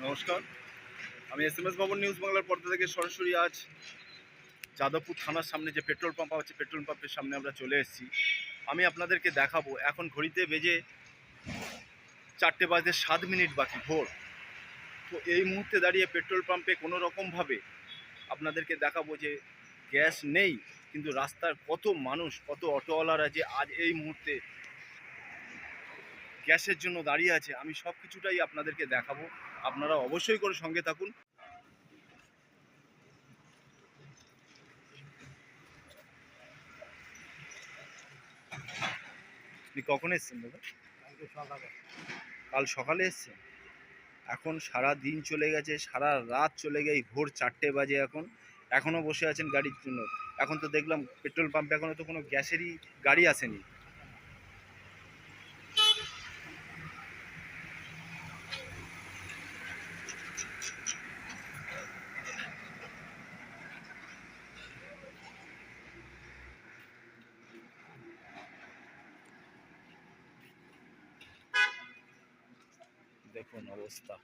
নমস্কার, আমি SMS ভবন নিউজ বাংলার পর্দা থেকে সরাসরি আজ যাদবপুর থানার সামনে যে পেট্রোল পাম্প আছে, পেট্রোল পাম্পের সামনে আমরা চলে এসেছি। আমি আপনাদেরকে দেখাবো, এখন ঘড়িতে বেজে 4:07 বাকি ভোর। তো এই মুহূর্তে দাঁড়িয়ে পেট্রোল পাম্পে কোনো রকমভাবে আপনাদেরকে দেখাবো যে গ্যাস নেই, কিন্তু রাস্তার কত মানুষ, কত অটোওয়ালারা যে আজ এই মুহূর্তে গ্যাসের জন্য দাঁড়িয়ে আছে, আমি সব কিছুটাই আপনাদেরকে দেখাবো। আপনারা অবশ্যই করে সঙ্গে থাকুন। আপনি কখন এসছেন দাদা? কাল সকালে এসছেন। এখন সারা দিন চলে গেছে, সারা রাত চলে গেছে, ভোর 4টে বাজে। এখনও বসে আছেন গাড়ির জন্য। এখন তো দেখলাম পেট্রোল পাম্পে এখনও তো কোনো গ্যাসেরই গাড়ি আসেনি। দেখুন অবস্থা।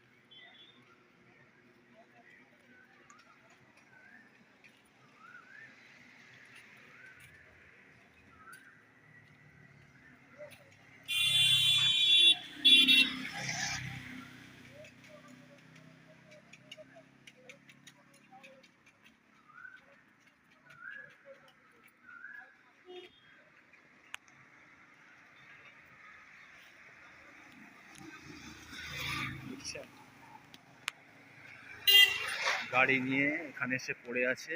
গাড়ি নিয়ে এখানে এসে পড়ে আছে।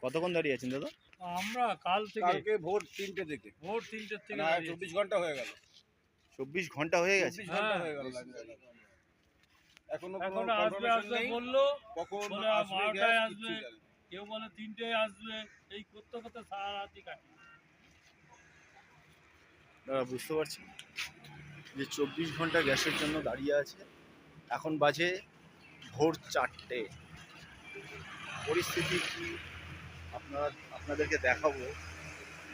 কতক্ষণ দাঁড়িয়ে আছেন দাদা? আমরা কালকে ভোর 3টে থেকে। ভোর 3টে থেকে 24 ঘন্টা হয়ে গেল। 24 ঘন্টা হয়ে গেছে। 24 ঘন্টা হয়ে গেল। এখন আসবে বললো, কখন আসবে, 12টায় আসবে, কেউ বলে 3টায় আসবে। এই করতে করতে সারা রাতই কাটি। দাদা বুঝতে পারছি যে 24 ঘন্টা গ্যাসের জন্য দাঁড়িয়ে আছে। এখন বাজে ভোর 4টে। পরিস্থিতি কি আপনাদেরকে দেখাবো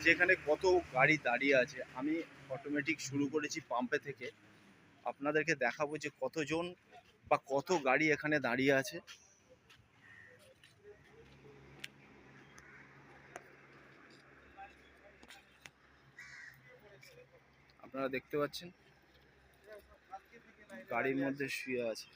যে এখানে কত গাড়ি দাঁড়িয়ে আছে। আমি অটোমেটিক শুরু করেছি পাম্পে থেকে। আপনাদেরকে দেখাবো যে কতজন বা কত গাড়ি এখানে দাঁড়িয়ে আছে। আপনারা দেখতে পাচ্ছেন গাড়ির মধ্যে শুয়ে আছে।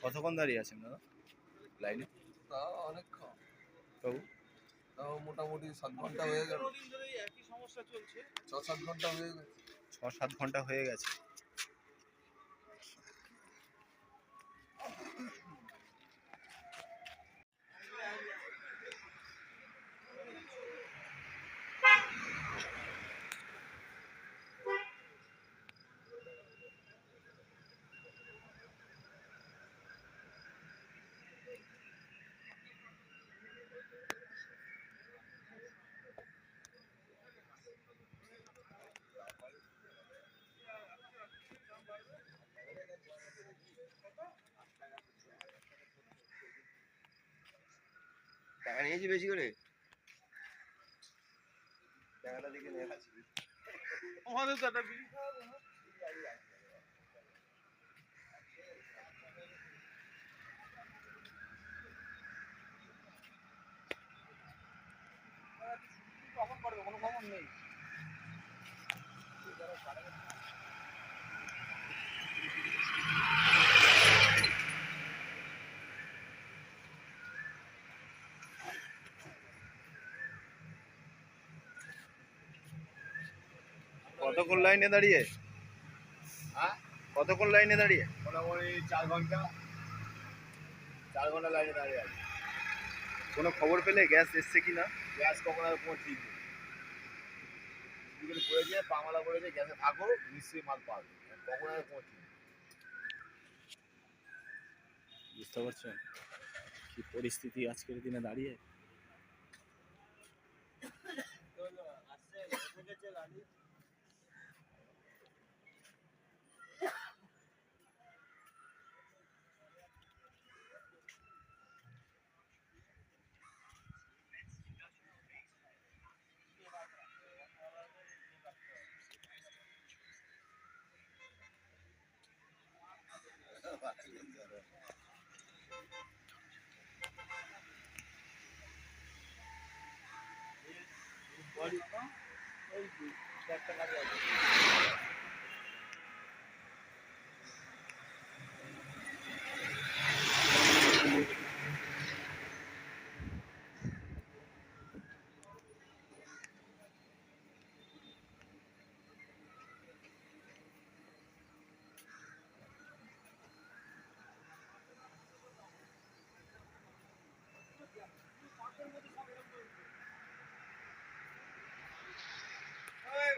কতক্ষণ দাঁড়িয়ে আছেন দাদা লাইনে? তাও অনেকক্ষণ, তবু তাও মোটামুটি 7 ঘন্টা হয়ে গেল। 6-7 ঘন্টা হয়ে গেছে। 6-7 ঘন্টা হয়ে গেছে। টাকা নিয়েছি বেশি করে। টাকাটা দিকে নিয়ে আসি। আমাদের তো একটা বিড়ি খাওয়াবো না। কখন করবে, কোনো খবর নেই। কতক্ষণ লাইনে দাঁড়িয়ে? হ্যাঁ কতক্ষণ লাইনে দাঁড়িয়ে? মোটামুটি 4 ঘন্টা, 4 ঘন্টা লাইনে দাঁড়িয়ে আছে। কোনো খবর পেলে গ্যাস এসছে কিনা? গ্যাস কখন আর কোনো ঠিক নেই। বিকেল বলেছে পামালা বলেছে গ্যাসে থাকো নিশ্চয়ই মাল পাবে, কখন আর কোনো ঠিক নেই। বুঝতে পারছেন কি পরিস্থিতি আজকের দিনে দাঁড়িয়ে?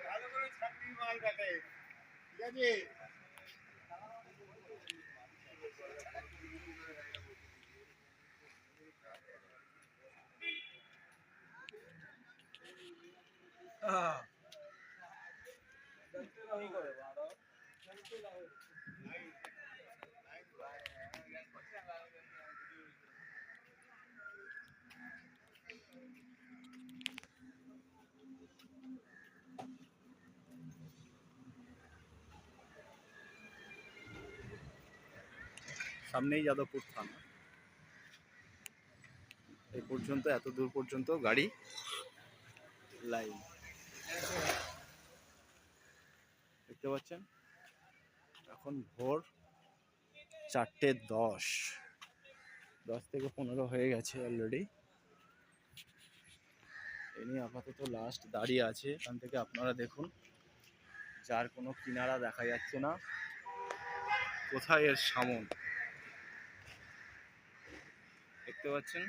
ভালো করে ছাত্রী মাল কাটে, ঠিক আছে? সামনেই যাদবপুর থানা। এই পর্যন্ত, এত দূর পর্যন্ত গাড়ি লাইন। দেখতে পাচ্ছেন এখন ভোর 4:10, 10 থেকে 15 হয়ে গেছে অলরেডি। ইনি আপাতত লাস্ট দাঁড়িয়ে আছে। এখান থেকে আপনারা দেখুন, যার কোনো কিনারা দেখা যাচ্ছে না। কোথায় এর সামন দেখতে পাচ্ছেন?